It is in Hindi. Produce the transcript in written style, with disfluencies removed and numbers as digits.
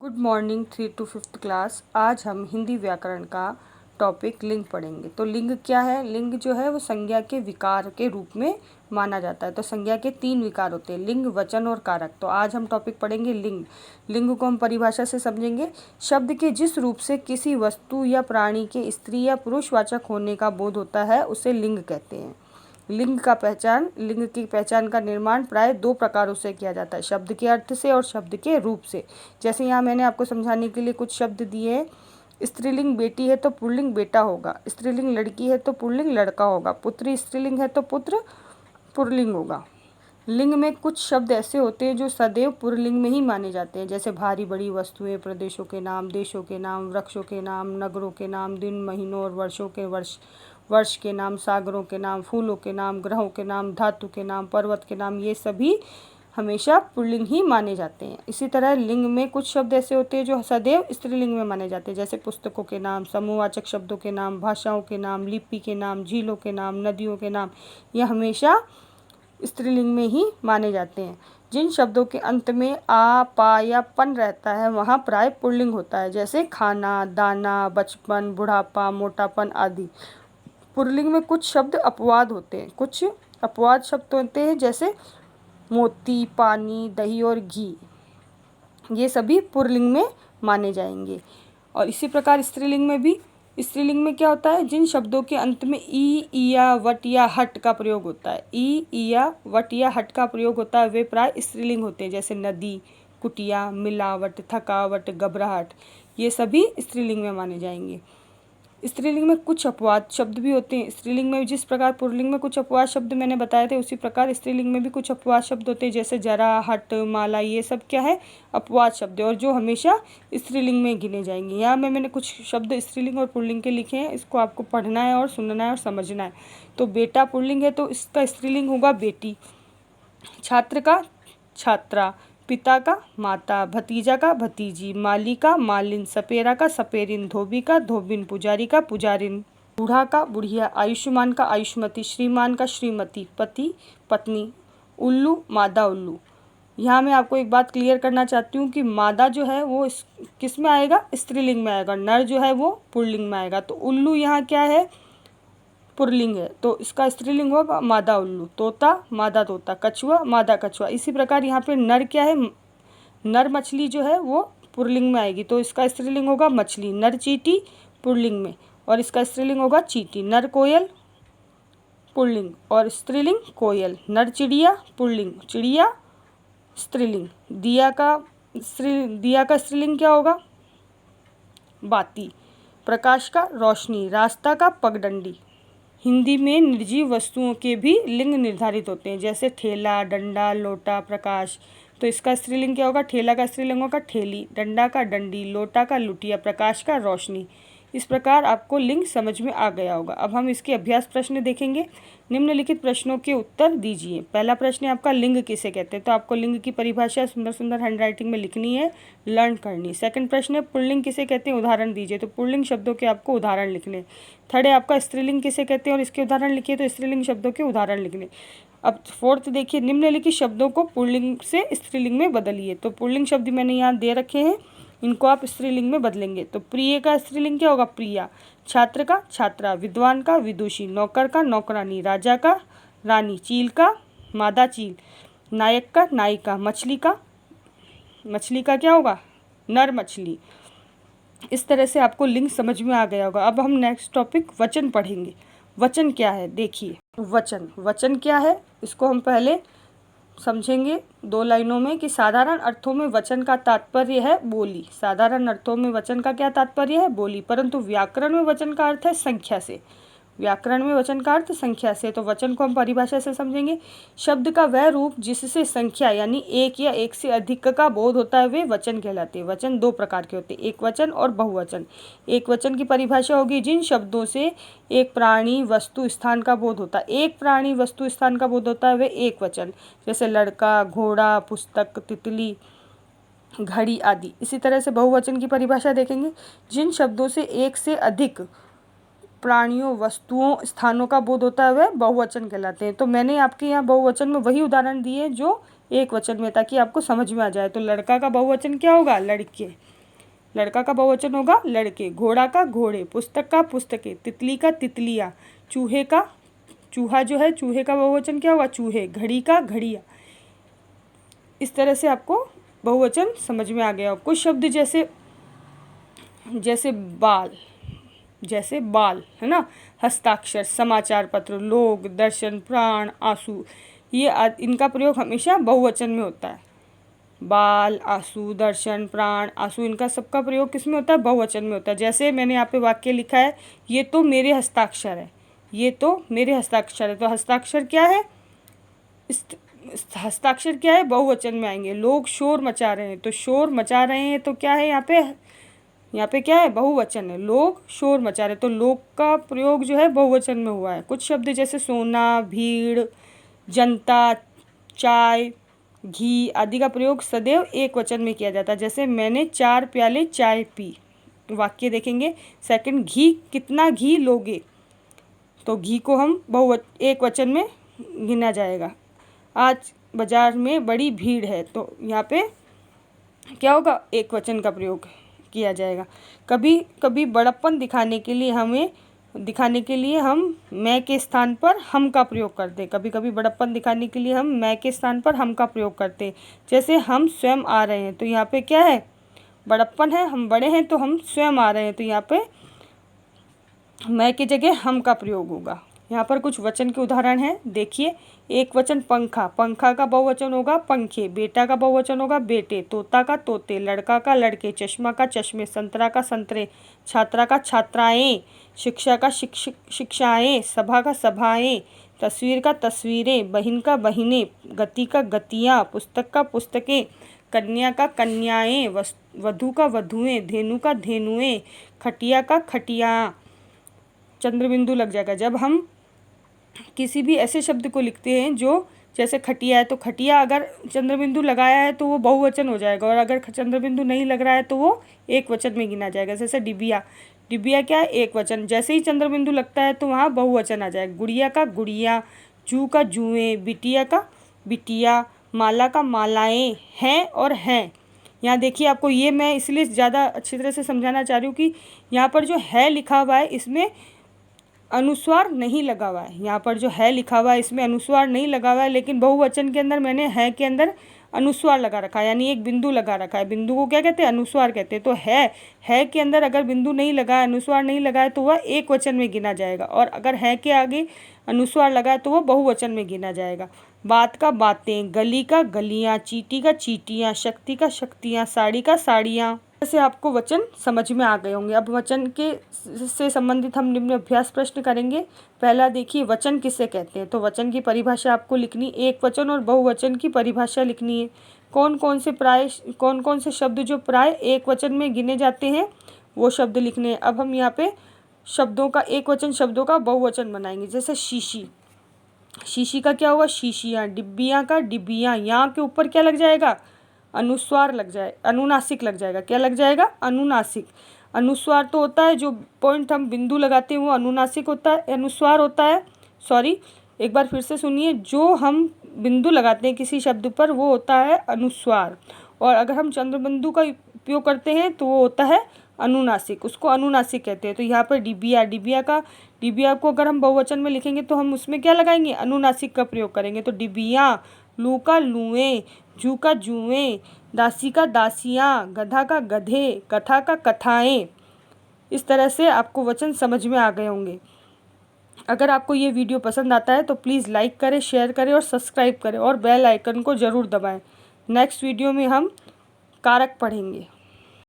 Good morning 3 to 5th class. आज हम हिंदी व्याकरण का टॉपिक लिंग पढ़ेंगे। तो लिंग क्या है? लिंग जो है वो संज्ञा के विकार के रूप में माना जाता है। तो संज्ञा के 3 विकार होते हैं, लिंग, वचन और कारक। तो आज हम टॉपिक पढ़ेंगे लिंग। लिंग को हम परिभाषा से समझेंगे। शब्द के जिस रूप से किसी वस्तु या प्राणी के स्त्री या पुरुषवाचक होने का बोध होता है उसे लिंग कहते हैं। लिंग की पहचान का निर्माण प्राय 2 प्रकारों से किया जाता है, शब्द के अर्थ से और शब्द के रूप से। जैसे यहाँ मैंने आपको समझाने के लिए कुछ शब्द दिए हैं। स्त्रीलिंग बेटी है तो पुल्लिंग बेटा होगा, स्त्रीलिंग लड़की है तो पुल्लिंग लड़का होगा, पुत्री स्त्रीलिंग है तो पुत्र पुल्लिंग होगा। लिंग में कुछ शब्द ऐसे होते हैं जो सदैव पुल्लिंग में ही माने जाते हैं, जैसे भारी बड़ी वस्तुएं, प्रदेशों के नाम, देशों के नाम, वृक्षों के नाम, नगरों के नाम, दिन, महीनों और वर्षों के वर्ष के नाम, सागरों के नाम, फूलों के नाम, ग्रहों के नाम, धातु के नाम, पर्वत के नाम। ये सभी हमेशा पुल्लिंग ही माने जाते हैं। इसी तरह लिंग में कुछ शब्द ऐसे होते हैं जो सदैव स्त्रीलिंग में माने जाते हैं, जैसे पुस्तकों के नाम, समूहवाचक शब्दों के नाम, भाषाओं के नाम, लिपि के नाम, झीलों के नाम, नदियों के नाम। ये हमेशा स्त्रीलिंग में ही माने जाते हैं। जिन शब्दों के अंत में आ, पा या पन रहता है वहाँ प्राय पुल्लिंग होता है, जैसे खाना, दाना, बचपन, बुढ़ापा, मोटापन आदि। पुल्लिंग में कुछ शब्द अपवाद होते हैं, कुछ अपवाद शब्द होते हैं, जैसे मोती, पानी, दही और घी। ये सभी पुल्लिंग में माने जाएंगे। और इसी प्रकार स्त्रीलिंग में क्या होता है? जिन शब्दों के अंत में ई, इया, वट या हट का प्रयोग होता है, ई, इया, वट या हट का प्रयोग होता है, वे प्राय स्त्रीलिंग होते हैं, जैसे नदी, कुटिया, मिलावट, थकावट, घबराहट। ये सभी स्त्रीलिंग में माने जाएंगे। स्त्रीलिंग में कुछ अपवाद शब्द भी होते हैं। स्त्रीलिंग में जिस प्रकार पुल्लिंग में कुछ अपवाद शब्द मैंने बताए थे, उसी प्रकार स्त्रीलिंग में भी कुछ अपवाद शब्द होते हैं, जैसे जरा, हट, माला। ये सब क्या है? अपवाद शब्द है, और जो हमेशा स्त्रीलिंग में गिने जाएंगे। यहाँ मैंने कुछ शब्द स्त्रीलिंग और पुल्लिंग के लिखे हैं, इसको आपको पढ़ना है और सुनना है और समझना है। तो बेटा पुल्लिंग है तो इसका स्त्रीलिंग होगा बेटी, छात्र का छात्रा, पिता का माता, भतीजा का भतीजी, माली का मालिन, सपेरा का सपेरिन, धोबी का धोबिन, पुजारी का पुजारिन, बूढ़ा का बुढ़िया, आयुष्मान का आयुष्मती, श्रीमान का श्रीमती, पति पत्नी, उल्लू मादा उल्लू। यहाँ मैं आपको एक बात क्लियर करना चाहती हूँ कि मादा जो है वो किस में आएगा? स्त्रीलिंग में आएगा। नर जो है वो पुल्लिंग में आएगा। तो उल्लू यहाँ क्या है? पुल्लिंग है, तो इसका स्त्रीलिंग होगा मादा उल्लू। तोता मादा तोता, कछुआ मादा कछुआ। इसी प्रकार यहाँ पे नर क्या है? नर मछली जो है वो पुल्लिंग में आएगी, तो इसका स्त्रीलिंग होगा मछली। नर चींटी पुल्लिंग में, और इसका स्त्रीलिंग होगा चींटी। नर कोयल पुल्लिंग और स्त्रीलिंग कोयल। नर चिड़िया पुल्लिंग, चिड़िया स्त्रीलिंग। दिया का स्त्रीलिंग क्या होगा? बाती। प्रकाश का रोशनी, रास्ता का पगडंडी। हिंदी में निर्जीव वस्तुओं के भी लिंग निर्धारित होते हैं, जैसे ठेला, डंडा, लोटा, प्रकाश। तो इसका स्त्रीलिंग क्या होगा? ठेला का स्त्रीलिंग होगा ठेली, डंडा का डंडी, लोटा का लुटिया, प्रकाश का रोशनी। इस प्रकार आपको लिंग समझ में आ गया होगा। अब हम इसके अभ्यास प्रश्न देखेंगे। निम्नलिखित प्रश्नों के उत्तर दीजिए। पहला प्रश्न है आपका, लिंग किसे कहते हैं? तो आपको लिंग की परिभाषा सुंदर सुंदर हैंडराइटिंग में लिखनी है, लर्न करनी। सेकंड प्रश्न है, पुल्लिंग किसे कहते हैं? उदाहरण दीजिए। तो पुल्लिंग शब्दों के आपको उदाहरण लिखने। थर्ड है आपका, स्त्रीलिंग किसे कहते हैं और इसके उदाहरण लिखिए। तो स्त्रीलिंग शब्दों के उदाहरण लिखने। अब फोर्थ देखिए, निम्नलिखित शब्दों को पुल्लिंग से स्त्रीलिंग में बदलिए। तो पुल्लिंग शब्द मैंने यहाँ दे रखे हैं, इनको आप स्त्रीलिंग में बदलेंगे। तो प्रिय का स्त्रीलिंग क्या होगा? प्रिया। छात्र का छात्रा, विद्वान का विदुषी, नौकर का नौकरानी, राजा का रानी, चील का मादा चील, नायक का नायिका, मछली का क्या होगा? नर मछली। इस तरह से आपको लिंग समझ में आ गया होगा। अब हम नेक्स्ट टॉपिक वचन पढ़ेंगे। वचन क्या है देखिए। वचन क्या है इसको हम पहले समझेंगे 2 लाइनों में, कि साधारण अर्थों में वचन का तात्पर्य है बोली। साधारण अर्थों में वचन का क्या तात्पर्य है? बोली। परंतु व्याकरण में वचन का अर्थ है संख्या से। व्याकरण में वचन का अर्थ संख्या से। तो वचन को हम परिभाषा से समझेंगे। शब्द का वह रूप जिससे संख्या यानी एक या एक से अधिक का बोध होता है वे वचन कहलाते हैं। वचन 2 प्रकार के होते हैं, एक वचन और बहुवचन। एक वचन की परिभाषा होगी, जिन शब्दों से एक प्राणी, वस्तु, स्थान का बोध होता है। एक प्राणी, वस्तु, स्थान का बोध होता है वे एक वचन, जैसे लड़का, घोड़ा, पुस्तक, तितली, घड़ी आदि। इसी तरह से बहुवचन की परिभाषा देखेंगे, जिन शब्दों से एक से अधिक प्राणियों, वस्तुओं, स्थानों का बोध होता है वह बहुवचन कहलाते हैं। तो मैंने आपके यहाँ बहुवचन में वही उदाहरण दिए जो एक वचन में, ताकि आपको समझ में आ जाए। तो लड़का का बहुवचन क्या होगा? लड़के। लड़का का बहुवचन होगा लड़के, घोड़ा का घोड़े, पुस्तक का पुस्तकें, तितली का तितलियाँ, चूहे का चूहा जो है, चूहे का बहुवचन क्या होगा चूहे, घड़ी का घड़ियाँ। इस तरह से आपको बहुवचन समझ में आ गया। कुछ शब्द जैसे जैसे बाल है ना, हस्ताक्षर, समाचार पत्र, लोग, दर्शन, प्राण, आंसू, ये इनका प्रयोग हमेशा बहुवचन में होता है। बाल, आंसू, दर्शन, प्राण, आंसू, इनका सबका प्रयोग किस में होता है, बहुवचन में होता है। जैसे मैंने यहाँ पे वाक्य लिखा है, ये तो मेरे हस्ताक्षर है, ये तो मेरे हस्ताक्षर है। तो हस्ताक्षर क्या है, इस हस्ताक्षर क्या है, बहुवचन में आएंगे। लोग शोर मचा रहे हैं, तो शोर मचा रहे हैं तो क्या है, यहाँ पे क्या है, बहुवचन है। लोग शोर मचा रहे, तो लोग का प्रयोग जो है बहुवचन में हुआ है। कुछ शब्द जैसे सोना, भीड़, जनता, चाय, घी आदि का प्रयोग सदैव एक वचन में किया जाता है। जैसे मैंने 4 प्याले चाय पी। वाक्य देखेंगे। सेकंड, घी, कितना घी लोगे, तो घी को हम एक वचन में गिना जाएगा। आज बाजार में बड़ी भीड़ है, तो यहाँ पे क्या होगा, एक वचन का प्रयोग किया जाएगा। कभी कभी बड़प्पन दिखाने के लिए हम मैं के स्थान पर हम का प्रयोग करते हैं। कभी कभी बड़प्पन दिखाने के लिए हम मैं के स्थान पर हम का प्रयोग करते हैं। जैसे हम स्वयं आ रहे हैं, तो यहाँ पे क्या है, बड़प्पन है, हम बड़े हैं तो हम स्वयं आ रहे हैं, तो यहाँ पे मैं की जगह हम का प्रयोग होगा। यहाँ पर कुछ वचन के उदाहरण हैं, देखिए। एक वचन पंखा, पंखा का बहुवचन होगा पंखे, बेटा का बहुवचन होगा बेटे, तोता का तोते, लड़का का लड़के, चश्मा का चश्मे, संतरा का संतरे, छात्रा का छात्राएं, शिक्षा का शिक्षाएं, सभा का सभाएं, तस्वीर का तस्वीरें, बहन का बहिनें, गति का गतियाँ, पुस्तक का पुस्तकें, कन्या का कन्याएं, वधु का वधुएं, धेनु का धेनुएं, खटिया का खटिया। चंद्रबिंदु लग जाएगा। जब हम किसी भी ऐसे शब्द को लिखते हैं जो जैसे खटिया है, तो खटिया अगर चंद्रबिंदु लगाया है तो वो बहुवचन हो जाएगा, और अगर चंद्रबिंदु नहीं लग रहा है तो वो एक वचन में गिना जाएगा। जैसे डिबिया, डिबिया क्या है, एक वचन। जैसे ही चंद्रबिंदु लगता है तो वहाँ बहुवचन आ जाएगा। गुड़िया का गुड़िया, जू का जुएँ, बिटिया का बिटिया, माला का मालाएँ, हैं और हैं। यहाँ देखिए, आपको ये मैं इसलिए ज़्यादा अच्छी तरह से समझाना चाह रही हूँ कि यहाँ पर जो है लिखा हुआ है इसमें अनुस्वार नहीं लगा हुआ है। यहाँ पर जो है लिखा हुआ है इसमें अनुस्वार नहीं लगा हुआ है, लेकिन बहुवचन के अंदर मैंने है के अंदर अनुस्वार लगा रखा है, यानी एक बिंदु लगा रखा है। बिंदु को क्या कहते हैं, अनुस्वार कहते हैं। तो है के अंदर अगर बिंदु नहीं लगा है, अनुस्वार नहीं लगा है, तो वह एक वचन में गिना जाएगा, और अगर है के आगे अनुस्वार लगा है तो वह बहुवचन में गिना जाएगा। बात का बातें, गली का गलियाँ, चींटी का चींटियाँ, शक्ति का शक्तियाँ, साड़ी का साड़ियाँ। ऐसे आपको वचन समझ में आ गए होंगे। अब वचन के से संबंधित हम निम्न अभ्यास प्रश्न करेंगे। पहला देखिए, वचन किसे कहते हैं। तो वचन की परिभाषा आपको लिखनी, एक वचन और बहुवचन की परिभाषा लिखनी है। कौन कौन से शब्द जो प्राय एक वचन में गिने जाते हैं वो शब्द लिखने हैं। अब हम यहाँ पे शब्दों का, एक वचन शब्दों का बहुवचन बनाएंगे। जैसे शीशी, शीशी का क्या होगा, शीशियाँ। डिब्बियाँ का डिब्बियाँ, यहाँ के ऊपर क्या लग जाएगा, अनुस्वार लग जाए, अनुनासिक लग जाएगा। क्या लग जाएगा, अनुनासिक। अनुस्वार तो होता है, जो पॉइंट हम बिंदु लगाते हैं वो अनुनासिक होता है, अनुस्वार होता है। सॉरी, एक बार फिर से सुनिए, जो हम बिंदु लगाते हैं किसी शब्द पर वो होता है अनुस्वार, और अगर हम चंद्रबिंदु का उपयोग करते हैं तो वो होता है अनुनासिक, उसको अनुनासिक कहते हैं। तो यहाँ पर डिबिया, डिबिया को अगर हम बहुवचन में लिखेंगे तो हम उसमें क्या लगाएंगे, अनुनासिक का प्रयोग करेंगे। तो डिबिया, लू का लुएं, जू का जुएं, दासी का दासियाँ, गधा का गधे, कथा का कथाएं। इस तरह से आपको वचन समझ में आ गए होंगे। अगर आपको ये वीडियो पसंद आता है तो प्लीज़ लाइक करें, शेयर करें और सब्सक्राइब करें, और बेल आइकन को ज़रूर दबाएं। नेक्स्ट वीडियो में हम कारक पढ़ेंगे।